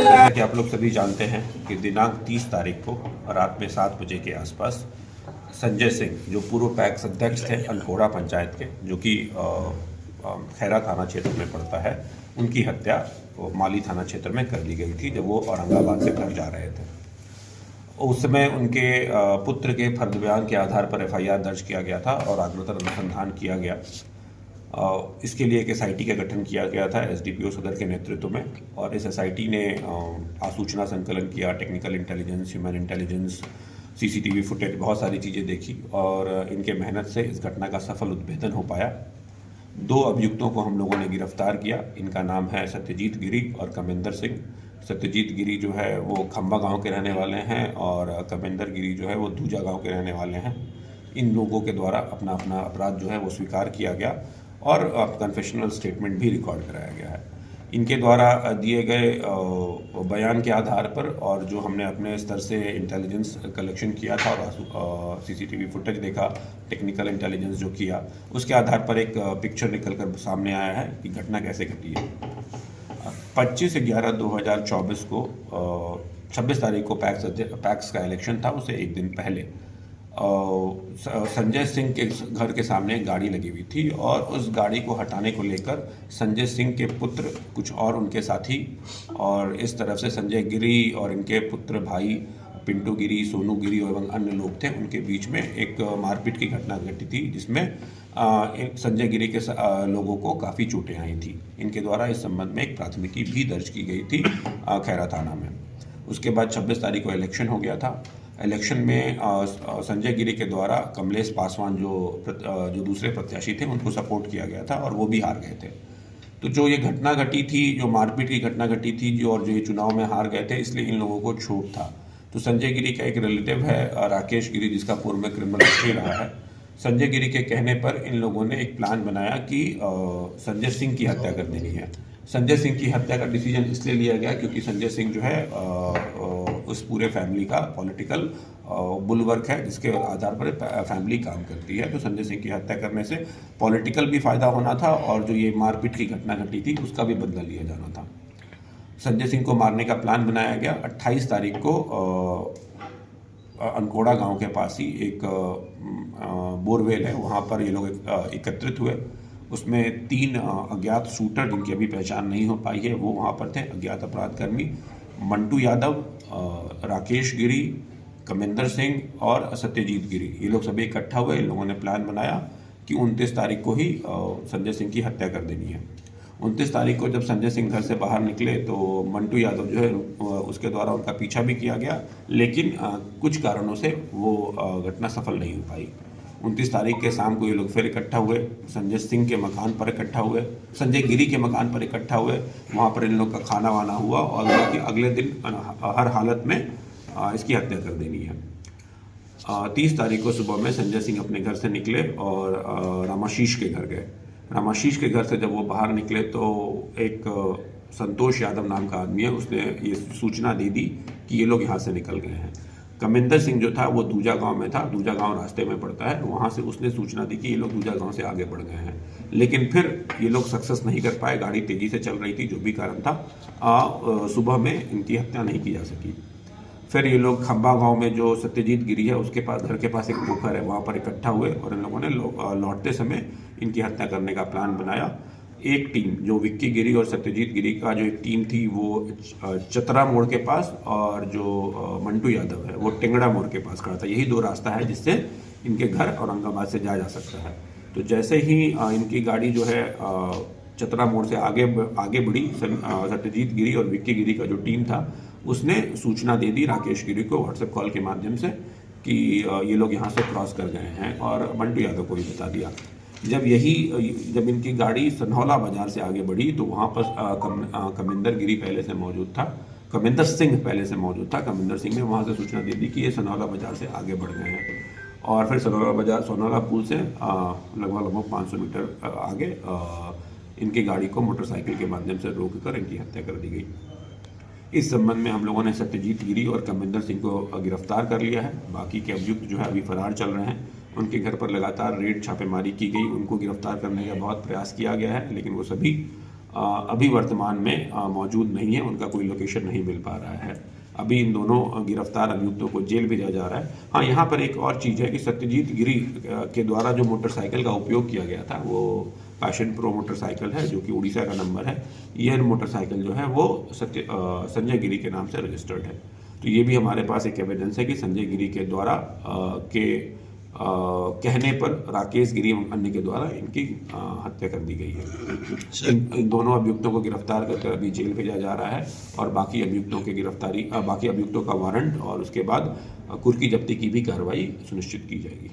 जैसा कि आप लोग सभी जानते हैं कि दिनांक 30 तारीख को रात में 7 बजे के आसपास संजय सिंह, जो पूर्व पैक्स अध्यक्ष थे अनकोड़ा पंचायत के, जो कि खैरा थाना क्षेत्र में पड़ता है, उनकी हत्या माली थाना क्षेत्र में कर दी गई थी जब वो औरंगाबाद से घर जा रहे थे। उस समय उनके पुत्र के फर्द बयान के आधार पर एफआईआर दर्ज किया गया था और आत्महत्या अनुसंधान किया गया। इसके लिए एक एसआईटी का गठन किया गया था एसडीपीओ सदर के नेतृत्व में, और इस एसआईटी ने आसूचना संकलन किया, technical intelligence, human intelligence, CCTV footage, बहुत सारी चीज़ें देखी और इनके मेहनत से इस घटना का सफल उद्भेदन हो पाया। 2 अभियुक्तों को हम लोगों ने गिरफ्तार किया। इनका नाम है सत्यजीत गिरी और कमिंदर सिंह। सत्यजीत गिरी जो है वो खंबा गांव के रहने वाले हैं और कमिंदर गिरी जो है वो दूजा गांव के रहने वाले हैं। इन लोगों के द्वारा अपना अपना अपराध जो है वो स्वीकार किया गया और कन्फेशनल स्टेटमेंट भी रिकॉर्ड कराया गया है। इनके द्वारा दिए गए बयान के आधार पर और जो हमने अपने स्तर से इंटेलिजेंस कलेक्शन किया था और सीसीटीवी फुटेज देखा, टेक्निकल इंटेलिजेंस जो किया, उसके आधार पर एक पिक्चर निकल कर सामने आया है कि घटना कैसे घटी है। 25/11/2024 को 26 तारीख को पैक्स का इलेक्शन था, उससे एक दिन पहले संजय सिंह के घर के सामने एक गाड़ी लगी हुई थी और उस गाड़ी को हटाने को लेकर संजय सिंह के पुत्र, कुछ और उनके साथी और इस तरफ से संजय गिरी और इनके पुत्र भाई पिंटू गिरी, सोनू गिरी एवं अन्य लोग थे, उनके बीच में एक मारपीट की घटना घटी थी जिसमें संजय गिरी के लोगों को काफ़ी चोटें आई थी। इनके द्वारा इस संबंध में एक प्राथमिकी भी दर्ज की गई थी खैरा थाना में। उसके बाद 26 तारीख को इलेक्शन हो गया था। इलेक्शन में संजय गिरी के द्वारा कमलेश पासवान जो दूसरे प्रत्याशी थे उनको सपोर्ट किया गया था और वो भी हार गए थे। तो जो ये घटना घटी थी, जो मारपीट की घटना घटी थी, जो ये चुनाव में हार गए थे, इसलिए इन लोगों को छूट था। तो संजय गिरी का एक रिलेटिव है राकेश गिरी, जिसका पूर्व में क्रिमिनल हिस्ट्री रहा है। संजय गिरी के कहने पर इन लोगों ने एक प्लान बनाया कि संजय सिंह की हत्या कर देनी है। संजय सिंह की हत्या का डिसीजन इसलिए लिया गया क्योंकि संजय सिंह जो है उस पूरे फैमिली का पॉलिटिकल बुलवर्क है, जिसके आधार पर फैमिली काम करती है। तो संजय सिंह की हत्या करने से पॉलिटिकल भी फायदा होना था और जो ये मारपीट की घटना घटी थी उसका भी बदला लिया जाना था। संजय सिंह को मारने का प्लान बनाया गया। 28 तारीख को अनकोड़ा गांव के पास ही एक बोरवेल है, वहाँ पर ये लोग एकत्रित हुए। उसमें 3 अज्ञात शूटर, जिनकी अभी पहचान नहीं हो पाई है, वो वहाँ पर थे। अज्ञात अपराधकर्मी मंटू यादव, राकेश गिरी, कमिंदर सिंह और सत्यजीत गिरी, ये लोग सभी इकट्ठा हुए। इन लोगों ने प्लान बनाया कि 29 तारीख को ही संजय सिंह की हत्या कर देनी है। 29 तारीख को जब संजय सिंह घर से बाहर निकले तो मंटू यादव जो है उसके द्वारा उनका पीछा भी किया गया, लेकिन कुछ कारणों से वो घटना सफल नहीं हो पाई। 29 तारीख के शाम को ये लोग फिर इकट्ठा हुए, संजय सिंह के मकान पर इकट्ठा हुए, संजय गिरी के मकान पर इकट्ठा हुए। वहाँ पर इन लोग का खाना वाना हुआ और कि अगले दिन हर हालत में इसकी हत्या कर देनी है। 30 तारीख को सुबह में संजय सिंह अपने घर से निकले और रामाशीष के घर गए। रामाशीष के घर से जब वो बाहर निकले तो एक संतोष यादव नाम का आदमी है, उसने ये सूचना दे दी कि ये लोग यहाँ से निकल गए हैं। कमिंदर सिंह जो था वो दूजा गांव में था, दूजा गांव रास्ते में पड़ता है, वहाँ से उसने सूचना दी कि ये लोग दूजा गांव से आगे बढ़ गए हैं। लेकिन फिर ये लोग सक्सेस नहीं कर पाए, गाड़ी तेज़ी से चल रही थी, जो भी कारण था सुबह में इनकी हत्या नहीं की जा सकी। फिर ये लोग खंबा गांव में जो सत्यजीत गिरी है उसके पास, घर के पास एक पोखर है, वहाँ पर इकट्ठा हुए और इन लोगों ने लौटते समय इनकी हत्या करने का प्लान बनाया। एक टीम जो विक्की गिरी और सत्यजीत गिरी का जो एक टीम थी वो चतरा मोड़ के पास, और जो मंटू यादव है वो टेंगड़ा मोड़ के पास खड़ा था। यही 2 रास्ता है जिससे इनके घर औरंगाबाद से जाया जा सकता है। तो जैसे ही इनकी गाड़ी जो है चतरा मोड़ से आगे बढ़ी, सत्यजीत गिरी और विक्की गिरी का जो टीम था उसने सूचना दे दी राकेश गिरी को व्हाट्सएप कॉल के माध्यम से कि ये लोग यहाँ से क्रॉस कर गए हैं, और मंटू यादव को भी बता दिया। जब इनकी गाड़ी सनहौला बाजार से आगे बढ़ी तो वहाँ पर कमिंदर गिरी पहले से मौजूद था, कमिंदर सिंह पहले से मौजूद था। कमिंदर सिंह ने वहाँ से सूचना दे दी कि ये सनहौला बाजार से आगे बढ़ गए हैं, और फिर सोनौला पुल से लगभग 500 मीटर आगे इनकी गाड़ी को मोटरसाइकिल के माध्यम से रोककर इनकी हत्या कर दी गई। इस संबंध में हम लोगों ने सत्यजीत गिरी और कमिंदर सिंह को गिरफ्तार कर लिया है। बाकी के अभियुक्त जो है अभी फरार चल रहे हैं। उनके घर पर लगातार रेड छापेमारी की गई, उनको गिरफ्तार करने का बहुत प्रयास किया गया है, लेकिन वो सभी अभी वर्तमान में मौजूद नहीं है, उनका कोई लोकेशन नहीं मिल पा रहा है। अभी इन दोनों गिरफ्तार अभियुक्तों को जेल भेजा जा रहा है। हाँ, यहाँ पर एक और चीज़ है कि सत्यजीत गिरी के द्वारा जो मोटरसाइकिल का उपयोग किया गया था वो पैशन प्रो मोटरसाइकिल है, जो कि उड़ीसा का नंबर है। यह मोटरसाइकिल जो है वो संजय गिरी के नाम से रजिस्टर्ड है। तो ये भी हमारे पास एक एविडेंस है कि संजय गिरी के द्वारा कहने पर राकेश गिरी एवं अन्य के द्वारा इनकी हत्या कर दी गई है। इन दोनों अभियुक्तों को गिरफ्तार करके अभी जेल भेजा जा रहा है और बाकी अभियुक्तों का वारंट और उसके बाद कुर्की जब्ती की भी कार्रवाई सुनिश्चित की जाएगी।